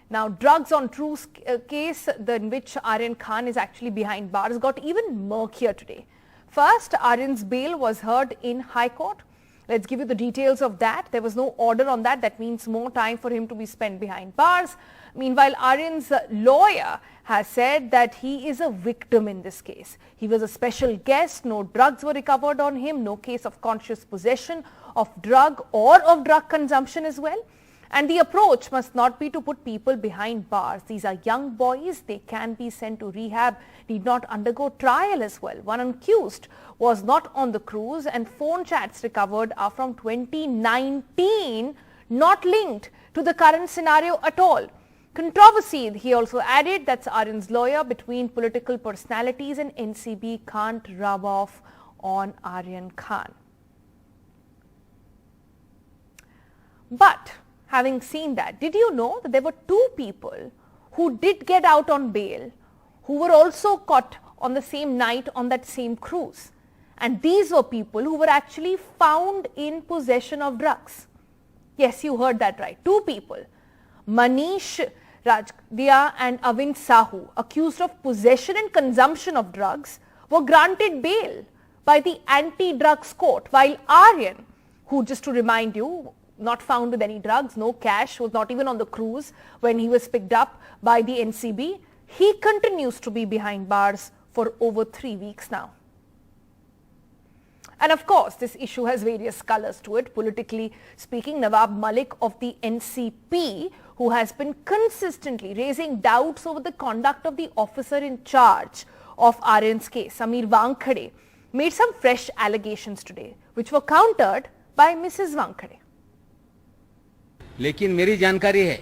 Now, drugs on truce case in which Aryan Khan is actually behind bars got even murkier today. First, Aryan's bail was heard in High Court. Let's give you the details of that. There was no order on that. That means more time for him to be spent behind bars. Meanwhile, Aryan's lawyer has said that he is a victim in this case. He was a special guest. No drugs were recovered on him. No case of conscious possession of drug or of drug consumption as well. And the approach must not be to put people behind bars. These are young boys. They can be sent to rehab, need not undergo trial as well. One accused was not on the cruise, and phone chats recovered are from 2019, not linked to the current scenario at all. Controversy, he also added, that's Aryan's lawyer, between political personalities and NCB can't rub off on Aryan Khan. But having seen that, did you know that there were two people who did get out on bail who were also caught on the same night on that same cruise? And these were people who were actually found in possession of drugs. Yes, you heard that right. Two people, Manish Rajdia and Avin Sahu, accused of possession and consumption of drugs, were granted bail by the anti-drugs court, while Aryan, who, just to remind you, not found with any drugs, no cash, was not even on the cruise when he was picked up by the NCB, he continues to be behind bars for over 3 weeks now. And of course, this issue has various colors to it. Politically speaking, Nawab Malik of the NCP, who has been consistently raising doubts over the conduct of the officer in charge of Aryan's case, Samir Wankhede, made some fresh allegations today, which were countered by Mrs. Wankhede. लेकिन मेरी जानकारी है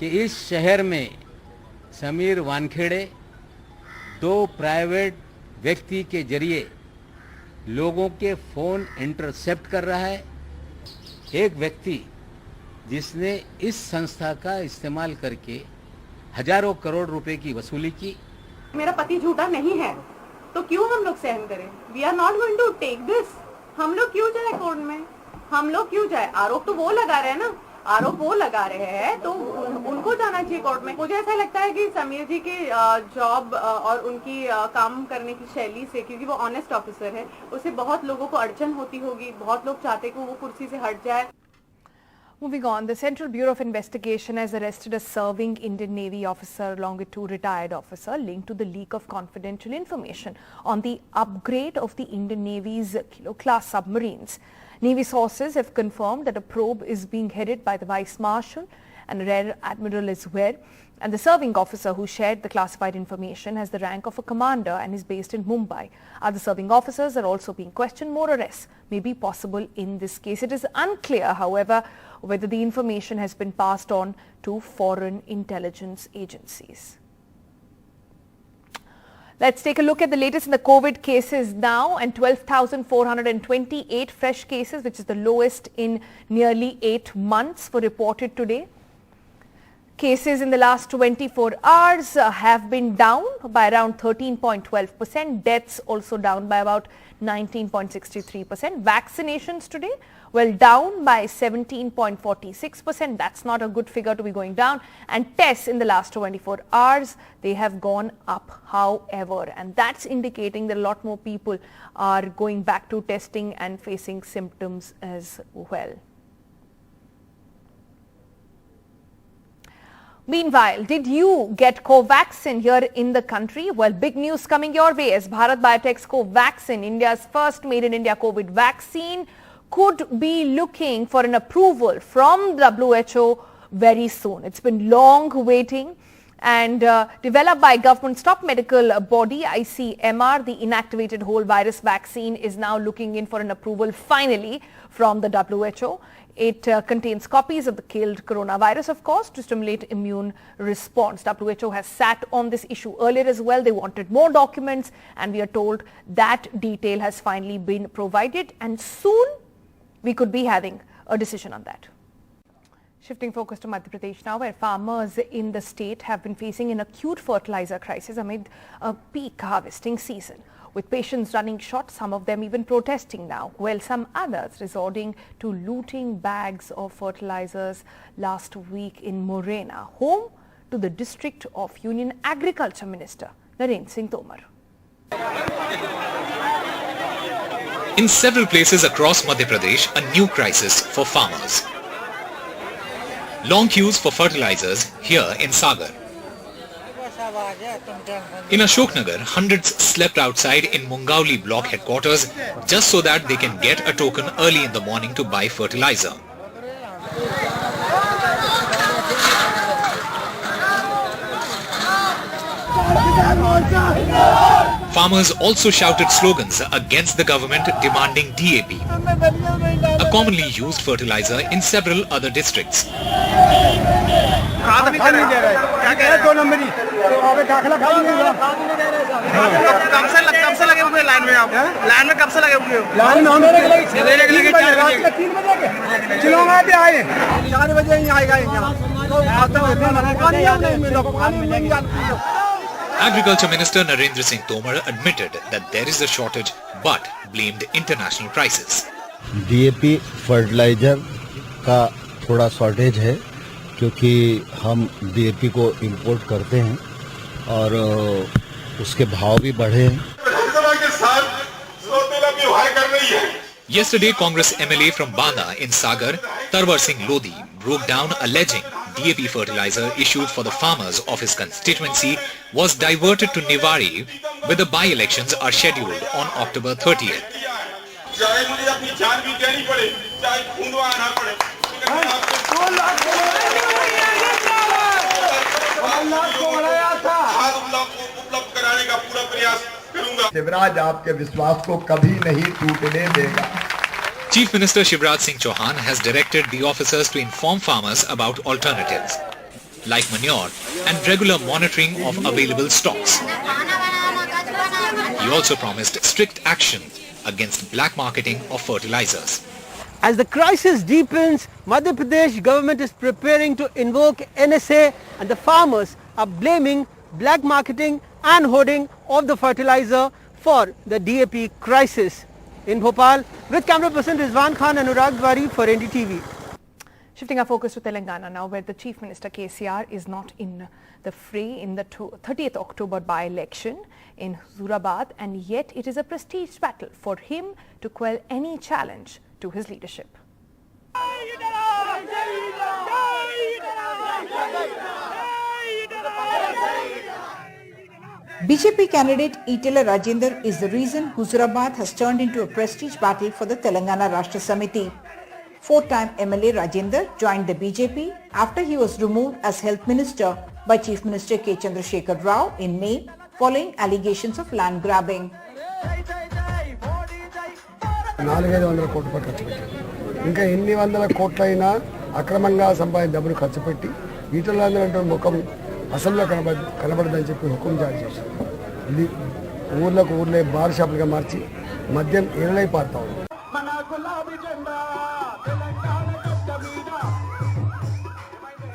कि इस शहर में समीर वानखेड़े दो private व्यक्ति के जरिए लोगों के फोन इंटरसेप्ट कर रहा है। एक व्यक्ति जिसने इस संस्था का इस्तेमाल करके हजारों करोड़ रुपए की वसूली की। मेरा पति झूठा नहीं है तो क्यों हम लोग सहन करें? We are not going to take this. हम लोग क्यों जाए कोर्ट में? हम लोग क्यों जाए? आरोप तो वो लगा रहे हैं ना, आरोप वो लगा रहे हैं तो उनको जाना चाहिए कोर्ट में। मुझे ऐसा लगता है कि समीर जी के जॉब और उनकी काम करने की शैली से, क्योंकि वो ऑनेस्ट ऑफिसर है, उससे बहुत लोगों को अड़चन होती होगी, बहुत लोग चाहते कि वो कुर्सी से हट जाए। Moving on, the Central Bureau of Investigation has arrested a serving Indian Navy officer along with two retired officers linked to the leak of confidential information on the upgrade of the Indian Navy's Kilo-class submarines. Navy sources have confirmed that a probe is being headed by the Vice Marshal and Rear Admiral as well. And the serving officer who shared the classified information has the rank of a commander and is based in Mumbai. Other serving officers are also being questioned. More arrests may be possible in this case. It is unclear, however, whether the information has been passed on to foreign intelligence agencies. Let's take a look at the latest in the COVID cases now, and 12,428 fresh cases, which is the lowest in nearly 8 months, were reported today. Cases in the last 24 hours have been down by around 13.12%. Deaths also down by about 19.63%. Vaccinations today, well, down by 17.46%. That's not a good figure to be going down. And tests in the last 24 hours, they have gone up, however. And that's indicating that a lot more people are going back to testing and facing symptoms as well. Meanwhile, did you get Covaxin here in the country? Well, big news coming your way as Bharat Biotech's Covaxin, India's first made-in-India COVID vaccine, could be looking for an approval from WHO very soon. It's been long waiting, and developed by government's top medical body, ICMR, the inactivated whole virus vaccine is now looking in for an approval finally from the WHO. It contains copies of the killed coronavirus, of course, to stimulate immune response. WHO has sat on this issue earlier as well. They wanted more documents, and we are told that detail has finally been provided, and soon we could be having a decision on that. Shifting focus to Madhya Pradesh now, where farmers in the state have been facing an acute fertilizer crisis amid a peak harvesting season. with patients running short, some of them even protesting now, while some others resorting to looting bags of fertilizers last week in Morena, home to the district of Union Agriculture Minister Narendra Singh Tomar. In several places across Madhya Pradesh, a new crisis for farmers. Long queues for fertilizers here in Sagar. In Ashoknagar, hundreds slept outside in Mungauli block headquarters just so that they can get a token early in the morning to buy fertilizer. Farmers also shouted slogans against the government demanding DAP, a commonly used fertilizer in several other districts. Agriculture Minister Narendra Singh Tomar admitted that there is a shortage but blamed international prices. DAP fertilizer का थोड़ा shortage है क्योंकि हम DAP को import करते हैं और उसके भाव भी बढ़े हैं। Yesterday, Congress MLA from Banda in Sagar, Tarwar Singh Lodhi, broke down alleging DAP fertilizer issued for the farmers of his constituency was diverted to Niwari, where the by-elections are scheduled on October 30th. Shivraj आपके विश्वास को कभी नहीं टूटने देगा। Chief Minister Shivraj Singh Chauhan has directed the officers to inform farmers about alternatives, like manure and regular monitoring of available stocks. He also promised strict action against black marketing of fertilizers. As the crisis deepens, Madhya Pradesh government is preparing to invoke NSA and the farmers are blaming black marketing and hoarding of the fertilizer for the DAP crisis. In Bhopal, with camera person Rizwan Khan and Anurag Dwari for NDTV. Shifting our focus to Telangana now, where the Chief Minister KCR is not in the fray in the 30th October by-election in Huzurabad, and yet it is a prestige battle for him to quell any challenge to his leadership. BJP candidate Itala Rajender is the reason Huzurabad has turned into a prestige battle for the Telangana Rashtra Samiti. Four-time MLA Rajender joined the BJP after he was removed as Health Minister by Chief Minister K. Chandrasekhar Rao in May following allegations of land grabbing. 400 కోట్ల రూపాయలు ఖర్చు పెట్టారు. ఇంకా ఎన్ని వందల కోట్లైనా అక్రమంగా సంపాదించిన డబ్బులు ఖర్చు పెట్టి ఈటలందరూ ముఖం అసెంబ్లీలో కనబడదని చెప్పి హుకుం జారీ చేశారు. ఇది ఊర్లే బార్ షాపులుగా మార్చి మద్యం ఏళ్ళై పారుతా ఉంది.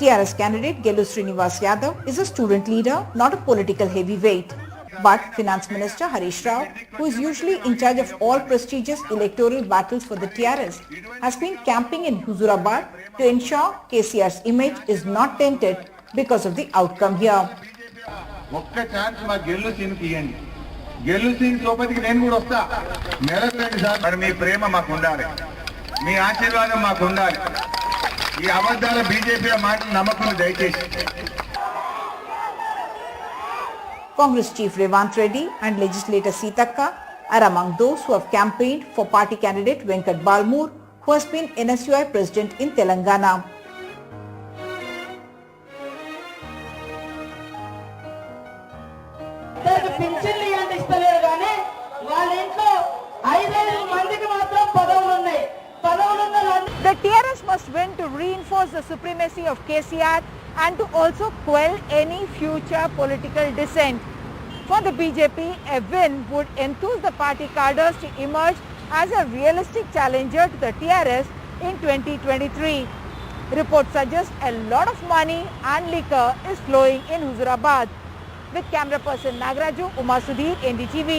TRS candidate Gelu Srinivas Yadav is a student leader, not a political heavyweight. But Finance Minister Harish Rao, who is usually in charge of all prestigious electoral battles for the TRS, has been camping in Huzurabad to ensure KCR's image is not tainted because of the outcome here. ఒక్క chance మా గెల్లు సింగ్ ఇవ్వండి. గెల్లు సింగ్ సోపతికి నేను కూడా వస్తా. నెలకి sir మరి మీ ప్రేమ మాకు ఉండాలి, మీ ఆశీర్వాదం మాకు ఉండాలి. ఈ అబద్ధాల బీజేపీ మాటలు నమ్మకం దయచేసి. Congress Chief Revant Reddy and legislator Sitaka are among those who have campaigned for party candidate Venkat Balmur, who has been NSUI president in Telangana. The TRS must win to reinforce the supremacy of KCR and to also quell any future political dissent. For the BJP, a win would enthuse the party cadres to emerge as a realistic challenger to the TRS in 2023. Reports suggest a lot of money and liquor is flowing in Huzurabad. With camera person Nagaraju, Uma Sudhir, NDTV.